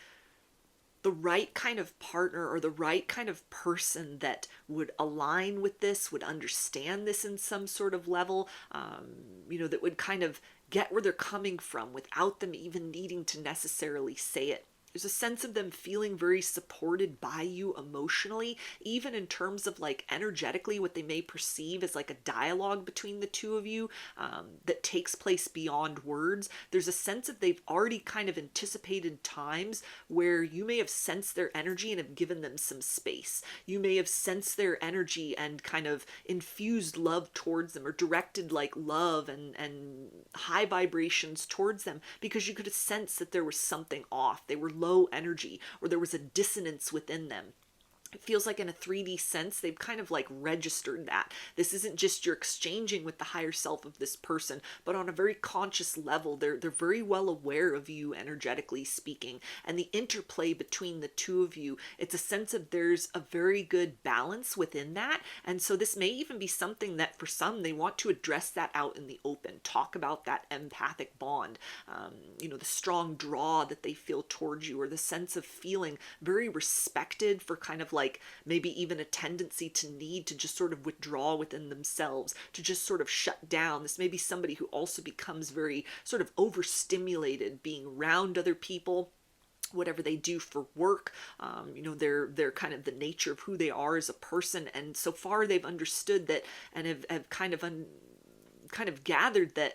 the right kind of partner, or the right kind of person that would align with this, would understand this in some sort of level, that would kind of get where they're coming from without them even needing to necessarily say it. There's a sense of them feeling very supported by you emotionally, even in terms of like energetically what they may perceive as like a dialogue between the two of you that takes place beyond words. There's a sense of they've already kind of anticipated times where you may have sensed their energy and have given them some space. You may have sensed their energy and kind of infused love towards them, or directed like love and high vibrations towards them, because you could have sensed that there was something off. They were low energy, or there was a dissonance within them. It feels like in a 3D sense, they've kind of like registered that. This isn't just you're exchanging with the higher self of this person, but on a very conscious level, they're very well aware of you, energetically speaking. And the interplay between the two of you, it's a sense of there's a very good balance within that. And so this may even be something that for some, they want to address that out in the open, talk about that empathic bond, the strong draw that they feel towards you, or the sense of feeling very respected for kind of like maybe even a tendency to need to just sort of withdraw within themselves, to just sort of shut down. This may be somebody who also becomes very sort of overstimulated being around other people, whatever they do for work, they're kind of the nature of who they are as a person. And so far they've understood that, and have kind of gathered that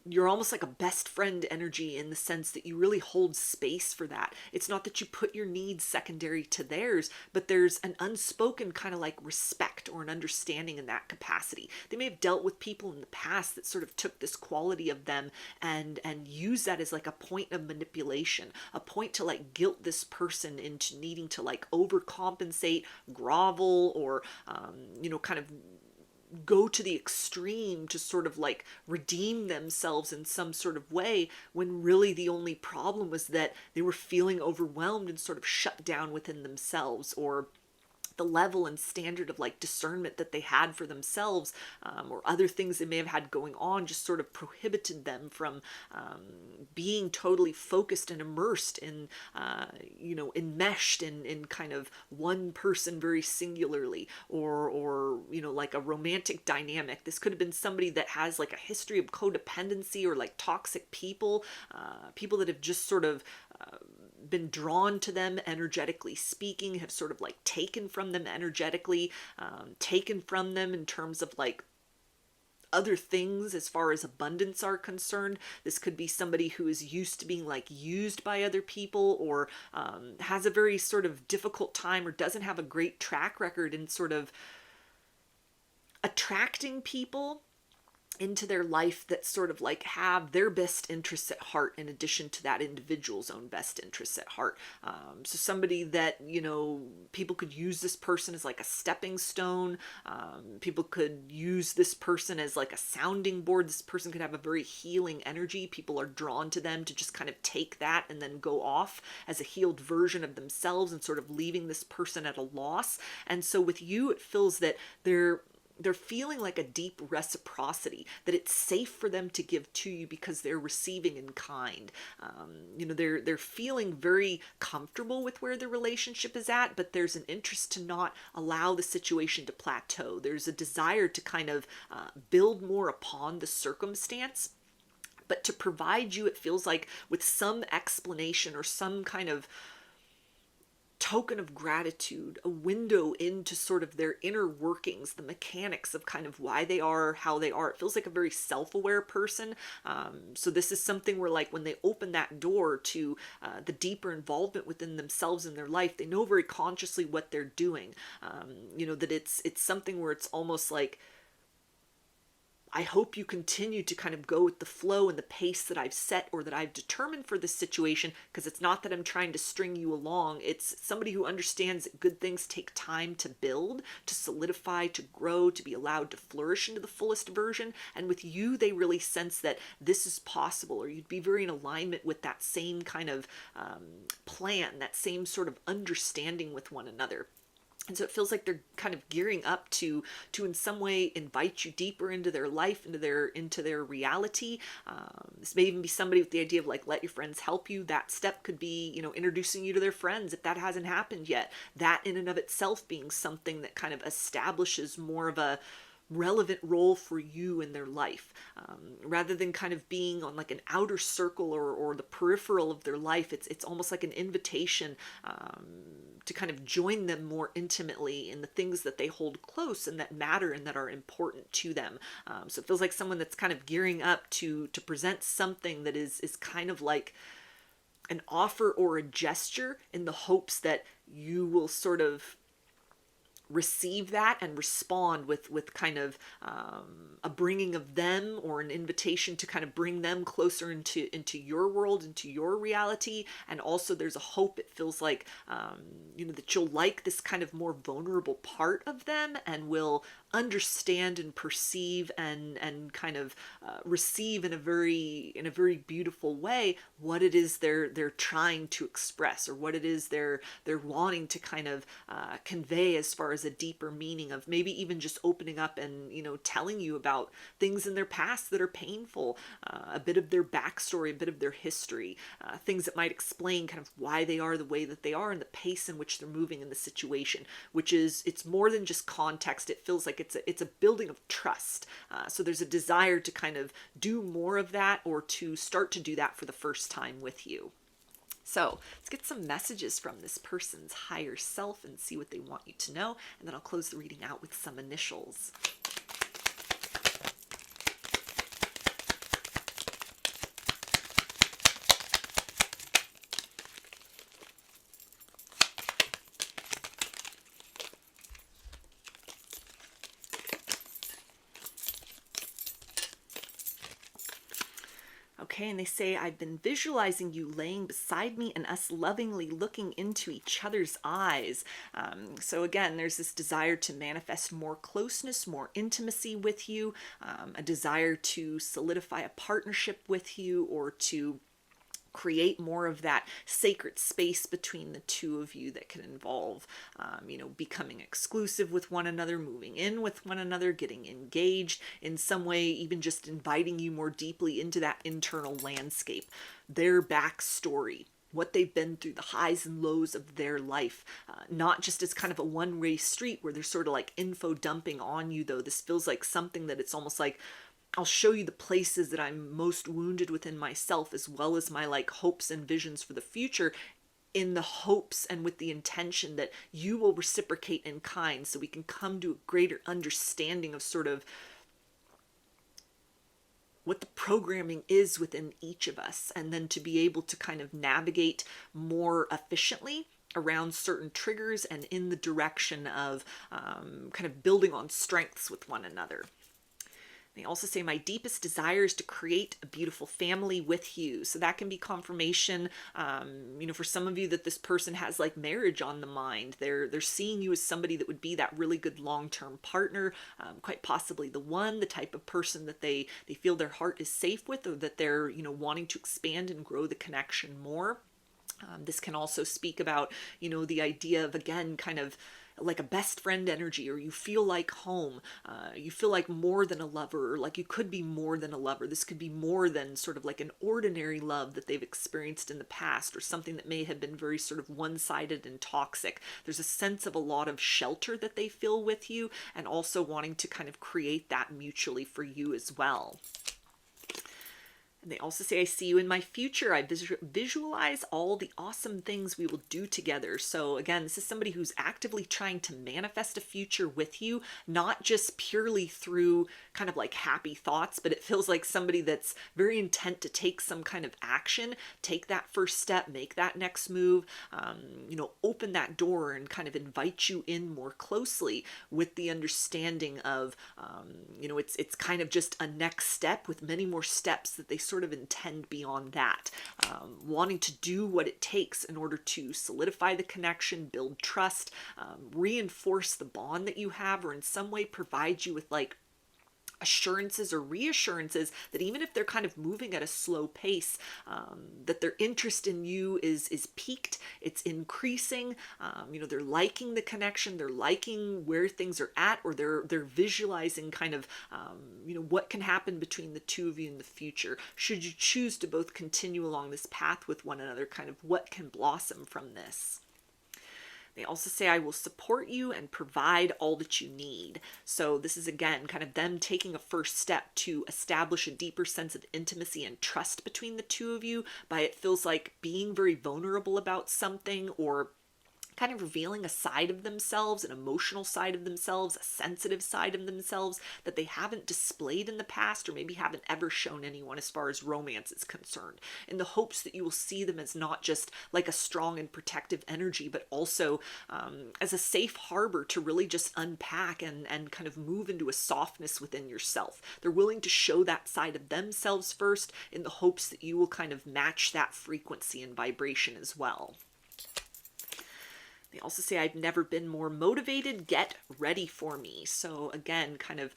you're almost like a best friend energy, in the sense that you really hold space for that. It's not that you put your needs secondary to theirs, but there's an unspoken kind of like respect or an understanding in that capacity. They may have dealt with people in the past that sort of took this quality of them and use that as like a point of manipulation, a point to like guilt this person into needing to like overcompensate, grovel, or kind of go to the extreme to sort of like redeem themselves in some sort of way, when really the only problem was that they were feeling overwhelmed and sort of shut down within themselves, or the level and standard of like discernment that they had for themselves, or other things they may have had going on, just sort of prohibited them from being totally focused and immersed in, enmeshed in kind of one person very singularly, or like a romantic dynamic. This could have been somebody that has like a history of codependency, or like toxic people, people that have just sort of been drawn to them energetically speaking, have sort of like taken from them energetically, taken from them in terms of like other things as far as abundance are concerned. This could be somebody who is used to being like used by other people, or has a very sort of difficult time, or doesn't have a great track record in sort of attracting people into their life that sort of like have their best interests at heart, in addition to that individual's own best interests at heart. So somebody that, people could use this person as like a stepping stone. People could use this person as like a sounding board. This person could have a very healing energy. People are drawn to them to just kind of take that and then go off as a healed version of themselves, and sort of leaving this person at a loss. And so with you, it feels that they're they're feeling like a deep reciprocity, that it's safe for them to give to you because they're receiving in kind. They're feeling very comfortable with where their relationship is at, but there's an interest to not allow the situation to plateau. There's a desire to kind of build more upon the circumstance, but to provide you, it feels like, with some explanation or some kind of token of gratitude, a window into sort of their inner workings, the mechanics of kind of why they are how they are. It feels like a very self-aware person. So this is something where, like, when they open that door to the deeper involvement within themselves and their life, they know very consciously what they're doing. That it's something where it's almost like, I hope you continue to kind of go with the flow and the pace that I've set or that I've determined for this situation, because it's not that I'm trying to string you along. It's somebody who understands that good things take time to build, to solidify, to grow, to be allowed to flourish into the fullest version. And with you, they really sense that this is possible, or you'd be very in alignment with that same kind of plan, that same sort of understanding with one another. And so it feels like they're kind of gearing up to in some way invite you deeper into their life, into their reality. This may even be somebody with the idea of, like, let your friends help you. That step could be, introducing you to their friends if that hasn't happened yet. That in and of itself being something that kind of establishes more of a relevant role for you in their life, rather than kind of being on like an outer circle or the peripheral of their life. It's almost like an invitation to kind of join them more intimately in the things that they hold close and that matter and that are important to them. So it feels like someone that's kind of gearing up to present something that is kind of like an offer or a gesture, in the hopes that you will sort of receive that and respond with kind of a bringing of them, or an invitation to kind of bring them closer into your world, into your reality. And also there's a hope, it feels like, that you'll like this kind of more vulnerable part of them, and will understand and perceive and kind of receive in a very beautiful way what it is they're trying to express, or what it is they're wanting to kind of convey, as far as a deeper meaning of maybe even just opening up and telling you about things in their past that are painful, a bit of their backstory, a bit of their history, things that might explain kind of why they are the way that they are, and the pace in which they're moving in the situation, which is, it's more than just context. It feels like it's a building of trust. So there's a desire to kind of do more of that, or to start to do that for the first time with you. So let's get some messages from this person's higher self and see what they want you to know. And then I'll close the reading out with some initials. Okay, and they say, I've been visualizing you laying beside me and us lovingly looking into each other's eyes. So again, there's this desire to manifest more closeness, more intimacy with you, a desire to solidify a partnership with you, or to create more of that sacred space between the two of you that can involve, becoming exclusive with one another, moving in with one another, getting engaged in some way, even just inviting you more deeply into that internal landscape, their backstory, what they've been through, the highs and lows of their life, not just as kind of a one-way street where they're sort of like info dumping on you, though. This feels like something that it's almost like, I'll show you the places that I'm most wounded within myself, as well as my like hopes and visions for the future, in the hopes and with the intention that you will reciprocate in kind, so we can come to a greater understanding of sort of what the programming is within each of us, and then to be able to kind of navigate more efficiently around certain triggers and in the direction of kind of building on strengths with one another. They also say, my deepest desire is to create a beautiful family with you. So that can be confirmation, for some of you, that this person has like marriage on the mind. They're seeing you as somebody that would be that really good long-term partner, quite possibly the one, the type of person that they feel their heart is safe with, or that they're, wanting to expand and grow the connection more. This can also speak about, the idea of, again, kind of like a best friend energy, or you feel like home, you feel like more than a lover, or like you could be more than a lover. This could be more than sort of like an ordinary love that they've experienced in the past, or something that may have been very sort of one-sided and toxic. There's a sense of a lot of shelter that they feel with you, and also wanting to kind of create that mutually for you as well. And they also say, I see you in my future. I visualize all the awesome things we will do together. So again, this is somebody who's actively trying to manifest a future with you, not just purely through kind of like happy thoughts, but it feels like somebody that's very intent to take some kind of action, take that first step, make that next move, open that door and kind of invite you in more closely, with the understanding of, it's kind of just a next step with many more steps that they sort of intend beyond that, wanting to do what it takes in order to solidify the connection, build trust, reinforce the bond that you have, or in some way provide you with like assurances or reassurances that even if they're kind of moving at a slow pace, that their interest in you is peaked, it's increasing, they're liking the connection, they're liking where things are at, or they're visualizing kind of, what can happen between the two of you in the future. Should you choose to both continue along this path with one another, kind of what can blossom from this. They also say, I will support you and provide all that you need. So this is, again, kind of them taking a first step to establish a deeper sense of intimacy and trust between the two of you by, it feels like, being very vulnerable about something, or kind of revealing a side of themselves, an emotional side of themselves, a sensitive side of themselves that they haven't displayed in the past, or maybe haven't ever shown anyone as far as romance is concerned, in the hopes that you will see them as not just like a strong and protective energy, but also as a safe harbor to really just unpack and kind of move into a softness within yourself. They're willing to show that side of themselves first, in the hopes that you will kind of match that frequency and vibration as well. They also say, I've never been more motivated, get ready for me. So again, kind of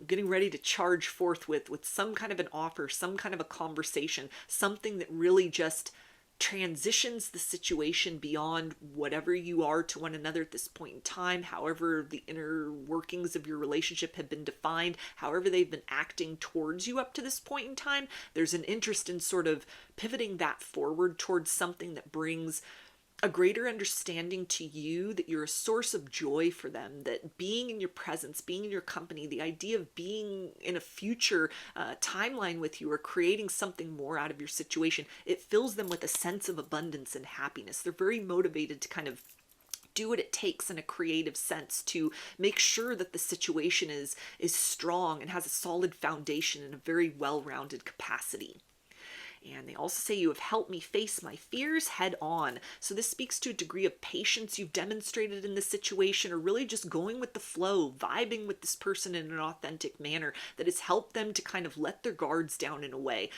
getting ready to charge forth with some kind of an offer, some kind of a conversation, something that really just transitions the situation beyond whatever you are to one another at this point in time, however the inner workings of your relationship have been defined, however they've been acting towards you up to this point in time. There's an interest in sort of pivoting that forward towards something that brings a greater understanding to you that you're a source of joy for them, that being in your presence, being in your company, the idea of being in a future timeline with you, or creating something more out of your situation, it fills them with a sense of abundance and happiness. They're very motivated to kind of do what it takes in a creative sense to make sure that the situation is strong and has a solid foundation in a very well-rounded capacity. And they also say, you have helped me face my fears head on. So this speaks to a degree of patience you've demonstrated in this situation, or really just going with the flow, vibing with this person in an authentic manner that has helped them to kind of let their guards down in a way,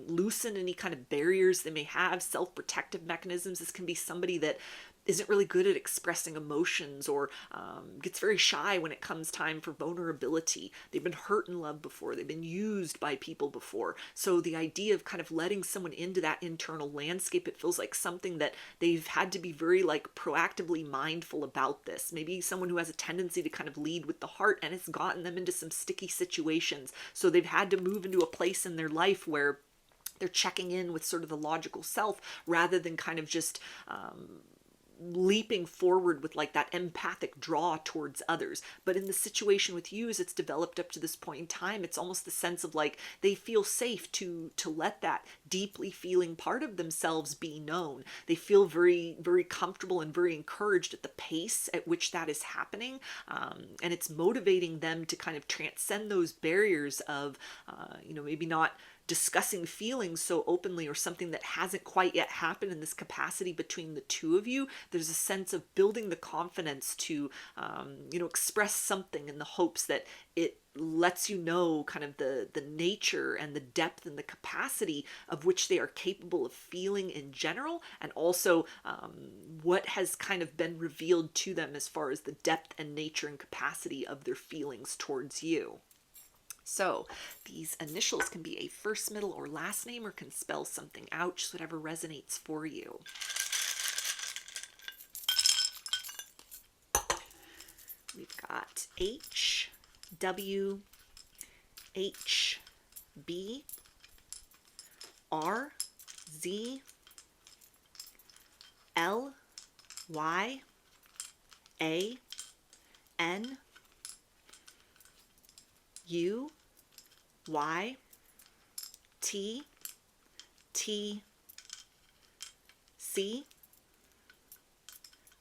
loosen any kind of barriers they may have, self-protective mechanisms. This can be somebody that isn't really good at expressing emotions, or gets very shy when it comes time for vulnerability. They've been hurt in love before. They've been used by people before. So the idea of kind of letting someone into that internal landscape, it feels like something that they've had to be very like proactively mindful about this. Maybe someone who has a tendency to kind of lead with the heart, and it's gotten them into some sticky situations. So they've had to move into a place in their life where they're checking in with sort of the logical self, rather than kind of just leaping forward with like that empathic draw towards others. But in the situation with you, as it's developed up to this point in time, it's almost the sense of like they feel safe to let that deeply feeling part of themselves be known. They feel very, very comfortable and very encouraged at the pace at which that is happening, and it's motivating them to kind of transcend those barriers of maybe not discussing feelings so openly, or something that hasn't quite yet happened in this capacity between the two of you. There's a sense of building the confidence to express something, in the hopes that it lets you know kind of the nature and the depth and the capacity of which they are capable of feeling in general, and also what has kind of been revealed to them as far as the depth and nature and capacity of their feelings towards you. So these initials can be a first, middle, or last name, or can spell something out, just whatever resonates for you. We've got H, W, H, B, R, Z, L, Y, A, N, U, Y, T, T, C,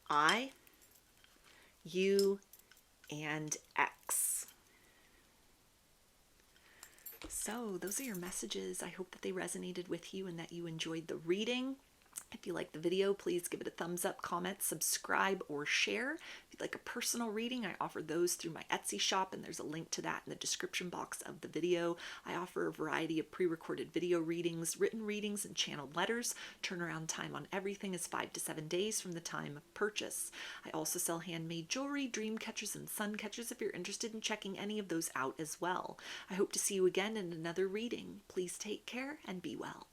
I, U, and X. So those are your messages. I hope that they resonated with you and that you enjoyed the reading. If you like the video, please give it a thumbs up, comment, subscribe, or share. If you'd like a personal reading, I offer those through my Etsy shop, and there's a link to that in the description box of the video. I offer a variety of pre-recorded video readings, written readings, and channeled letters. Turnaround time on everything is 5 to 7 days from the time of purchase. I also sell handmade jewelry, dream catchers, and sun catchers if you're interested in checking any of those out as well. I hope to see you again in another reading. Please take care and be well.